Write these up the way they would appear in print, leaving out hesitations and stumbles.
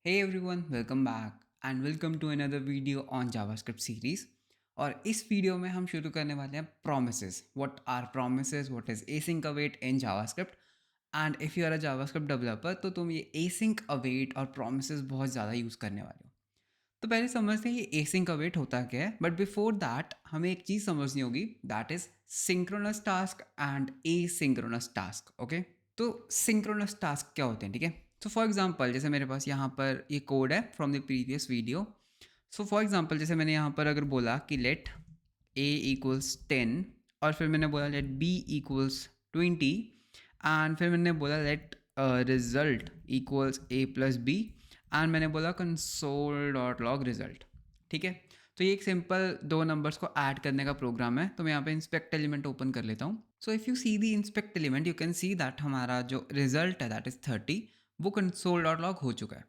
Hey everyone, welcome back and welcome to another video on JavaScript series. और इस video में हम शुरू करने वाले हैं promises. What are promises? What is async await in JavaScript? And if you are a JavaScript developer तो तुम ये async await और promises बहुत ज़्यादा यूज़ करने वाले हो. तो पहले समझते हैं ये async await होता क्या है. बट बिफोर दैट हमें एक चीज़ समझनी होगी, that is synchronous task and asynchronous task. Okay, तो synchronous task क्या होते हैं, ठीक है. सो फॉर एग्जाम्पल जैसे मेरे पास यहाँ पर ये कोड है from the previous video. So for example जैसे मैंने यहाँ पर अगर बोला कि लेट a इक्वल्स 10 और फिर मैंने बोला लेट b इक्वल्स 20 एंड फिर मैंने बोला let result equals a plus b and मैंने बोला कंसोल डॉट लॉग रिजल्ट. ठीक है, तो ये एक सिंपल दो नंबर्स को ऐड करने का प्रोग्राम है. तो मैं यहाँ पे इंस्पेक्ट एलिमेंट ओपन कर लेता हूँ. So if you see the inspect element you can see that हमारा जो रिजल्ट है दैट इज़ 30 वो कंसोल डॉट लॉग हो चुका है.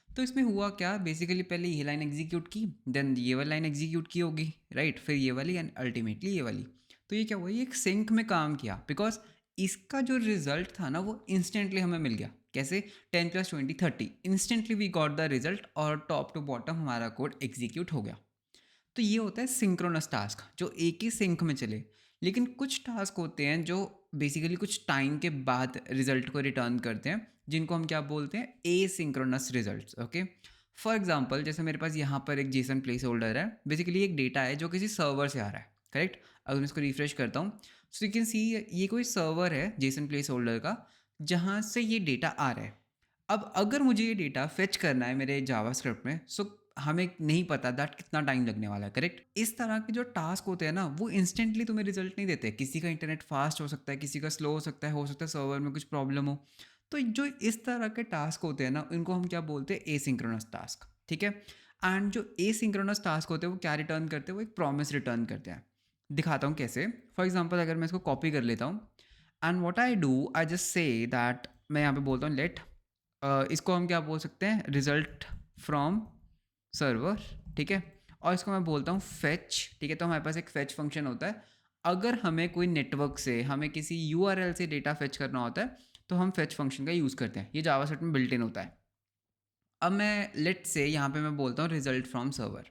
तो इसमें हुआ क्या, बेसिकली पहले ये लाइन एग्जीक्यूट की, देन ये वाली लाइन एग्जीक्यूट की होगी, राइट, फिर ये वाली एंड अल्टीमेटली ये वाली. तो ये क्या हुआ, ये एक सिंक में काम किया बिकॉज इसका जो रिजल्ट था ना वो इंस्टेंटली हमें मिल गया. कैसे, 10 + 20 30 instantly we got the result और टॉप टू बॉटम हमारा कोड एग्जीक्यूट हो गया. तो ये होता है सिंक्रोनस टास्क जो एक ही सिंक में चले. लेकिन कुछ टास्क होते हैं जो बेसिकली कुछ टाइम के बाद रिजल्ट को रिटर्न करते हैं, जिनको हम क्या बोलते हैं, asynchronous results. Okay, for example जैसे मेरे पास यहाँ पर एक जेसन प्लेस होल्डर है, बेसिकली एक डेटा है जो किसी सर्वर से आ रहा है, करेक्ट. अगर मैं इसको रिफ्रेश करता हूँ सो यू कैन सी ये कोई सर्वर है जेसन प्लेस होल्डर का जहाँ से ये डेटा आ रहा है. अब अगर मुझे ये डेटा फेच करना है मेरे जावास्क्रिप्ट में, सो हमें नहीं पता दैट कितना टाइम लगने वाला है, करेक्ट. इस तरह के जो टास्क होते हैं ना वो इंस्टेंटली तुम्हें रिजल्ट नहीं देते. किसी का इंटरनेट फास्ट हो सकता है, किसी का स्लो हो सकता है सर्वर में कुछ प्रॉब्लम हो. तो जो इस तरह के टास्क होते हैं ना इनको हम क्या बोलते हैं, एसिंक्रोनस टास्क. ठीक है, एंड जो एसिंक्रोनस टास्क होते हैं वो क्या रिटर्न करते हैं, वो एक प्रॉमिस रिटर्न करते हैं. दिखाता हूँ कैसे. फॉर एग्जाम्पल अगर मैं इसको कॉपी कर लेता हूँ and what I do, I just say that मैं यहाँ पे बोलता हूँ लेट, इसको हम क्या बोल सकते हैं, रिजल्ट फ्रॉम सर्वर. ठीक है, और इसको मैं बोलता हूँ फेच. ठीक है, तो हमारे पास एक फेच फंक्शन होता है. अगर हमें कोई नेटवर्क से हमें किसी यूआरएल से डेटा फेच करना होता है तो हम फेच फंक्शन का यूज़ करते हैं. ये जावास्क्रिप्ट में बिल्ट इन होता है. अब मैं लेट से यहाँ पे मैं बोलता हूँ रिजल्ट फ्रॉम सर्वर.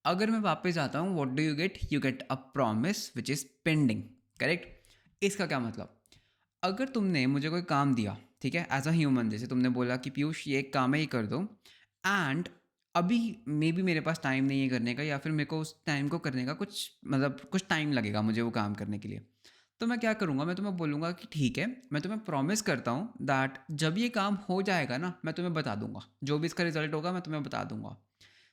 अगर मैं वापस जाता हूँ what do you get a promise which is pending, correct. इसका क्या मतलब, अगर तुमने मुझे कोई काम दिया, ठीक है, एज अ ह्यूमन, जैसे तुमने बोला कि पीयूष ये एक काम है, ये कर दो, एंड अभी मे बी मेरे पास टाइम नहीं है करने का, या फिर मेरे को उस टाइम को करने का कुछ टाइम लगेगा मुझे वो काम करने के लिए. तो मैं क्या करूँगा, मैं तुम्हें बोलूँगा कि ठीक है, मैं तुम्हें प्रॉमिस करता हूँ दैट जब ये काम हो जाएगा ना मैं तुम्हें बता दूंगा, जो भी इसका रिजल्ट होगा मैं तुम्हें बता दूंगा.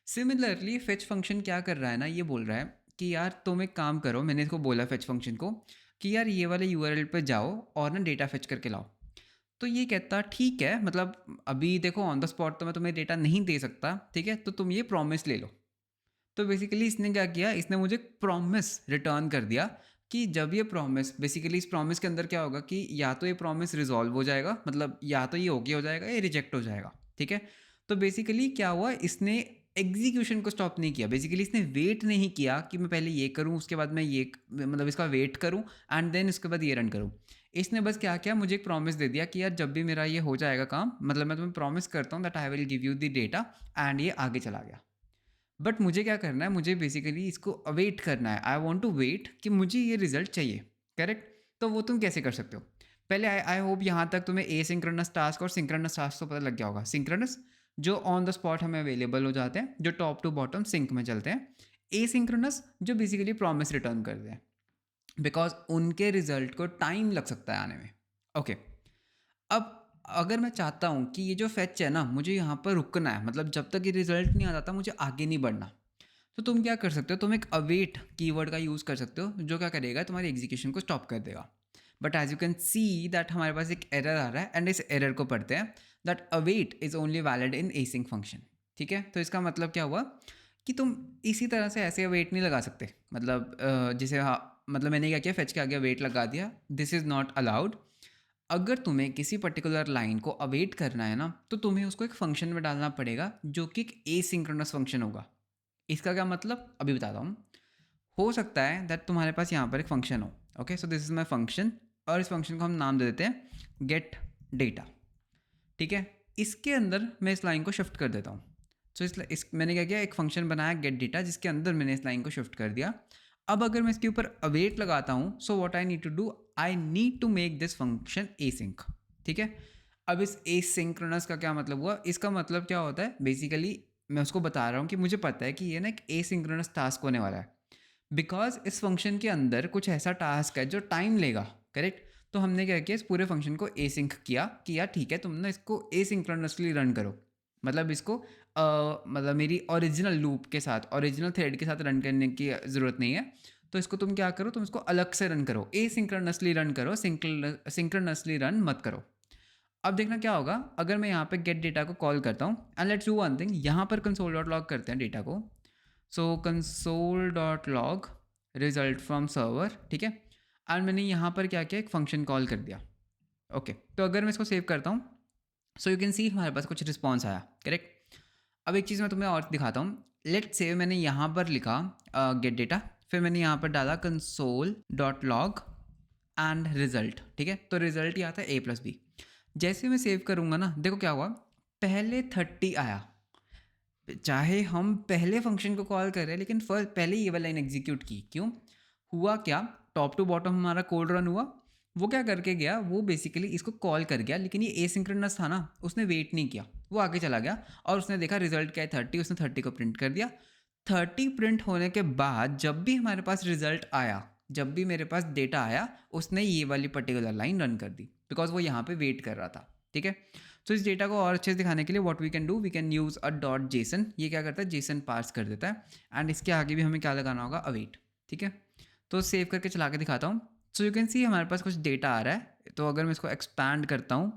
सिमिलरली फेच फंक्शन क्या कर रहा है ना, ये बोल रहा है कि यार तुम एक काम करो, मैंने इसको बोला फेच फंक्शन को कि यार ये वाले यूआरएल पे जाओ और ना डेटा फेच करके लाओ. तो ये कहता ठीक है, मतलब अभी देखो ऑन द स्पॉट तो मैं तुम्हें डेटा नहीं दे सकता, ठीक है, तो तुम ये प्रॉमिस ले लो. तो बेसिकली इसने क्या किया, इसने मुझे प्रॉमिस रिटर्न कर दिया कि जब ये प्रॉमिस, बेसिकली इस प्रॉमिस के अंदर क्या होगा कि या तो ये प्रॉमिस रिजॉल्व हो जाएगा, मतलब या तो ये ओके हो जाएगा या रिजेक्ट हो जाएगा. ठीक है, तो बेसिकली क्या हुआ, इसने एग्जीक्यूशन को स्टॉप नहीं किया. बेसिकली इसने वेट नहीं किया कि मैं पहले ये करूं उसके बाद मैं ये, मतलब इसका वेट करूं एंड देन उसके बाद ये रन करूं. इसने बस क्या किया, मुझे एक प्रॉमिस दे दिया कि यार जब भी मेरा ये हो जाएगा काम, मतलब मैं तुम्हें प्रॉमिस करता हूँ that I will give you the data, and ये आगे चला गया. बट मुझे क्या करना है, मुझे बेसिकली इसको अवेट करना है. आई वॉन्ट टू वेट कि मुझे ये रिजल्ट चाहिए, करेक्ट. तो वो तुम कैसे कर सकते हो, पहले आई होप यहाँ तक तुम्हें एसिंक्रोनस टास्क और सिंक्रोनस टास्क तो पता लग गया होगा. सिंक्रोनस जो ऑन द स्पॉट हमें अवेलेबल हो जाते हैं, जो टॉप टू बॉटम सिंक में चलते हैं. एसिंक्रोनस जो बेसिकली प्रॉमिस रिटर्न करते हैं बिकॉज उनके रिजल्ट को टाइम लग सकता है आने में. ओके, अब अगर मैं चाहता हूँ कि ये जो फेच है ना मुझे यहाँ पर रुकना है, मतलब जब तक ये रिजल्ट नहीं आ जाता मुझे आगे नहीं बढ़ना, तो तुम क्या कर सकते हो, तुम एक अवेट कीवर्ड का यूज़ कर सकते हो, जो क्या करेगा, तुम्हारी एग्जीक्यूशन को स्टॉप कर देगा. But as you can see that हमारे पास एक एरर आ रहा है एंड इस एरर को पढ़ते हैं that await is only valid in async function. ठीक है, तो इसका मतलब क्या हुआ कि तुम इसी तरह से ऐसे अवेट नहीं लगा सकते, मतलब जैसे हाँ, मतलब मैंने क्या किया, फेच के आगे अवेट लगा दिया, दिस इज़ नॉट अलाउड. अगर तुम्हें किसी पर्टिकुलर लाइन को अवेट करना है ना तो तुम्हें उसको एक फंक्शन में डालना पड़ेगा जो कि एक एसिंक्रोनस फंक्शन होगा. इसका क्या मतलब अभी बताता हूँ. हो सकता है दैट तुम्हारे पास यहाँ पर एक फंक्शन हो, okay, so this is my function, और इस फंक्शन को हम नाम दे देते हैं गेट डेटा. ठीक है, इसके अंदर मैं इस लाइन को शिफ्ट कर देता हूँ। सो इस मैंने क्या किया, एक फंक्शन बनाया गेट डेटा, जिसके अंदर मैंने इस लाइन को शिफ्ट कर दिया। अब अगर मैं इसके ऊपर अवेट लगाता हूँ, so what I need to do, I need to make this function async. ठीक है, अब इस एसिंक्रोनस का क्या मतलब हुआ, इसका मतलब क्या होता है, बेसिकली मैं उसको बता रहा हूँ कि मुझे पता है कि ये ना एक एसिंक्रोनस टास्क होने वाला है, बिकॉज इस फंक्शन के अंदर कुछ ऐसा टास्क है जो टाइम लेगा। करेक्ट, तो हमने क्या किया, इस पूरे फंक्शन को एसिंक किया कि यार ठीक है, तुम ना इसको एसिंक्रोनसली रन करो, मतलब इसको मतलब मेरी ओरिजिनल लूप के साथ, ओरिजिनल थ्रेड के साथ रन करने की ज़रूरत नहीं है। तो इसको तुम क्या करो, तुम इसको अलग से रन करो, एसिंक्रोनसली रन करो, सिंक्रोनसली रन मत करो। अब देखना क्या होगा, अगर मैं यहाँ पे गेट डेटा को कॉल करता हूँ, and let's do one thing, यहाँ पर कंसोल डॉट लॉग करते हैं डेटा को। So console dot log result from server, ठीक है, एंड मैंने यहाँ पर क्या किया, एक फंक्शन कॉल कर दिया। ओके, तो अगर मैं इसको सेव करता हूँ, सो यू कैन सी हमारे पास कुछ रिस्पॉन्स आया। करेक्ट, अब एक चीज़ मैं तुम्हें और दिखाता हूँ। लेट से मैंने यहाँ पर लिखा गेट डेटा, फिर मैंने यहाँ पर डाला console dot log and result. ठीक है, तो रिजल्ट ही आता है A+B। जैसे मैं सेव करूँगा ना, देखो क्या हुआ, पहले 30 आया। चाहे हम पहले फंक्शन को कॉल कर रहे हैं, लेकिन फर्स्ट पहले ये वाला लाइन एग्जीक्यूट की, क्यों हुआ, क्या टॉप टू बॉटम हमारा कोड रन हुआ। वो क्या करके गया, वो बेसिकली इसको कॉल कर गया, लेकिन ये एसिंक्रोनस था ना, उसने वेट नहीं किया, वो आगे चला गया और उसने देखा रिजल्ट क्या है 30, उसने 30 को प्रिंट कर दिया। 30 प्रिंट होने के बाद जब भी हमारे पास रिजल्ट आया, जब भी मेरे पास डेटा आया, उसने ये वाली पर्टिकुलर लाइन रन कर दी, बिकॉज वो यहाँ पे वेट कर रहा था। ठीक है, तो इस डेटा को और अच्छे से दिखाने के लिए what we can do, we can use a dot JSON. ये क्या करता है, जेसन पार्स कर देता है, एंड इसके आगे भी हमें क्या लगाना होगा, अवेट। ठीक है, तो सेव करके चला के दिखाता हूँ। सो यू कैन सी हमारे पास कुछ डेटा आ रहा है, तो अगर मैं इसको एक्सपैंड करता हूँ,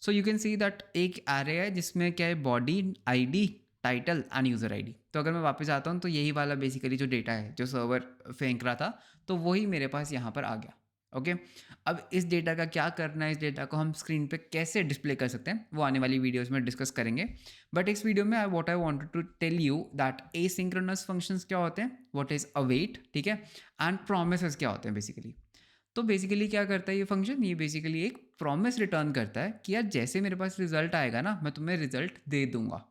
सो यू कैन सी दैट एक एरे है जिसमें क्या है, body, ID, title end user ID. तो अगर मैं वापस आता हूँ, तो यही वाला बेसिकली जो डेटा है जो सर्वर फेंक रहा था, तो वही मेरे पास यहाँ पर आ गया। ओके, अब इस डेटा का क्या करना है, इस डेटा को हम स्क्रीन पे कैसे डिस्प्ले कर सकते हैं, वो आने वाली वीडियोस में डिस्कस करेंगे। बट इस वीडियो में what I wanted to tell you that asynchronous functions क्या होते हैं, व्हाट इज अवेट, ठीक है, एंड प्रोमिसेस क्या होते हैं बेसिकली। तो बेसिकली क्या करता है ये फंक्शन, ये बेसिकली एक प्रॉमिस रिटर्न करता है कि यार जैसे मेरे पास रिजल्ट आएगा ना, मैं तुम्हें रिजल्ट दे दूंगा।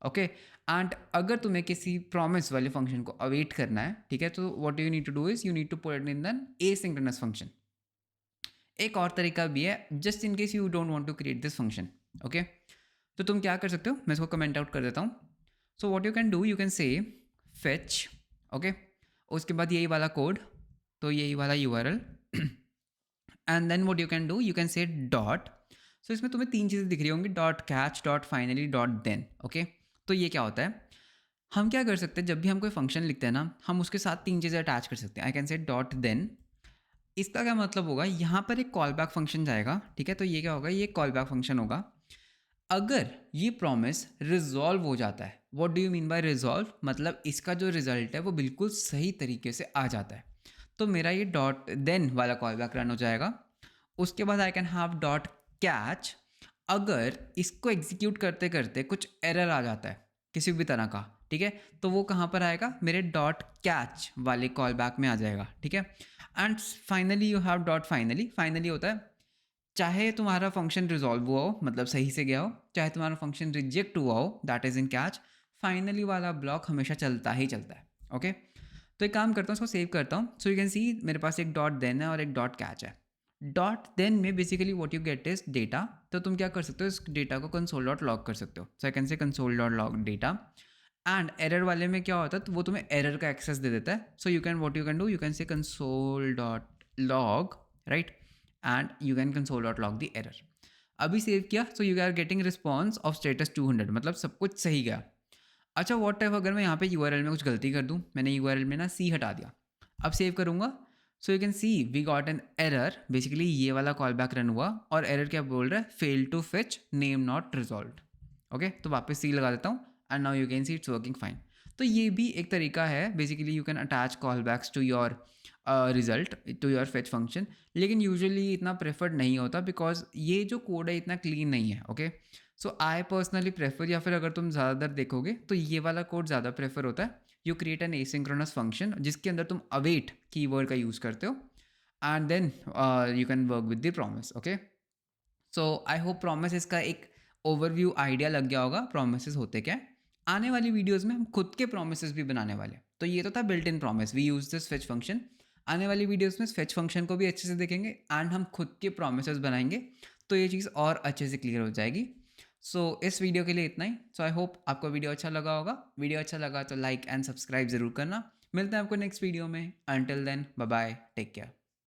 ओके, एंड अगर तुम्हें किसी प्रॉमिस वाले फंक्शन को अवेट करना है, ठीक है, तो what you need to do is you need to put it in an asynchronous function. एक और तरीका भी है, just in case you don't want to create this function. Okay, तो तुम क्या कर सकते हो, मैं इसको कमेंट आउट कर देता हूँ। So what you can do, you can say fetch, okay, उसके बाद यही वाला कोड, तो यही वाला URL, and then what you can do, you can say dot. So इसमें तुम्हें तीन चीज़ें दिख रही होंगी, dot catch, dot finally, dot then. Okay, तो ये क्या होता है, हम क्या कर सकते हैं, जब भी हम कोई फंक्शन लिखते हैं ना, हम उसके साथ तीन चीज़ें अटैच कर सकते हैं। I can say dot then, इसका क्या मतलब होगा, यहाँ पर एक कॉल बैक फंक्शन जाएगा। ठीक है, तो ये क्या होगा, ये कॉल बैक फंक्शन होगा। अगर ये प्रॉमिस रिजॉल्व हो जाता है, what do you mean by resolve, मतलब इसका जो रिजल्ट है वो बिल्कुल सही तरीके से आ जाता है, तो मेरा ये डॉट देन वाला कॉल बैक रन हो जाएगा। उसके बाद I can have dot catch, अगर इसको एग्जीक्यूट करते करते कुछ एरर आ जाता है किसी भी तरह का, ठीक है, तो वो कहाँ पर आएगा, मेरे डॉट कैच वाले कॉल बैक में आ जाएगा। ठीक है, and finally you have dot finally. Finally होता है चाहे तुम्हारा फंक्शन रिजॉल्व हुआ हो, मतलब सही से गया हो, चाहे तुम्हारा फंक्शन रिजेक्ट हुआ हो, that is in catch, finally वाला ब्लॉक हमेशा चलता ही चलता है। ओके, तो एक काम करता हूँ, इसको सेव करता हूँ। सो यू कैन सी मेरे पास एक डॉट देन है और एक डॉट कैच है। डॉट देन में basically what you get is data, तो तुम क्या कर सकते हो, इस डेटा को कंसोल डॉट लॉग कर सकते हो। So I can say console dot log data, and error वाले में क्या होता है, तो वो तुम्हें एरर का एक्सेस दे देता है। So you can what you can do, you can say console dot log, right, and you can console dot log the error. अभी सेव किया, so you are getting response of status 200, मतलब सब कुछ सही गया। अच्छा, व्हाट इफ अगर मैं यहाँ पे URL में कुछ गलती कर दूँ, मैंने URL में ना C हटा दिया, अब सेव करूँगा, so you can see we got an error, basically ये वाला कॉल बैक रन हुआ और एरर क्या बोल रहा है, fail to fetch name not resolve. Okay, तो वापस C लगा देता हूँ, and now you can see it's working fine. तो ये भी एक तरीका है, basically you can attach callbacks to your result, to your fetch function, लेकिन यूजुअली इतना प्रेफर्ड नहीं होता, बिकॉज ये जो कोड है इतना क्लीन नहीं है। Okay, so I personally prefer, या फिर अगर तुम ज़्यादातर देखोगे तो ये वाला कोड ज़्यादा प्रेफर होता है। You create an asynchronous function जिसके अंदर तुम अवेट कीवर्ड का यूज़ करते हो, and then you can work with the promise. Okay, so I hope promise इसका एक ओवरव्यू आइडिया लग गया होगा प्रोमिसेस होते क्या है। आने वाली वीडियोस में हम खुद के प्रोमिसेस भी बनाने वाले हैं। तो ये तो था built in promise, we use this fetch function. आने वाली वीडियोस में फेच फंक्शन को भी अच्छे से देखेंगे एंड हम खुद के प्रोमिसेस बनाएंगे, तो ये चीज़ और अच्छे से क्लियर हो जाएगी। सो इस वीडियो के लिए इतना ही। सो आई होप आपको वीडियो अच्छा लगा होगा। वीडियो अच्छा लगा तो लाइक एंड सब्सक्राइब ज़रूर करना। मिलते हैं आपको नेक्स्ट वीडियो में। Until then, bye bye, take care.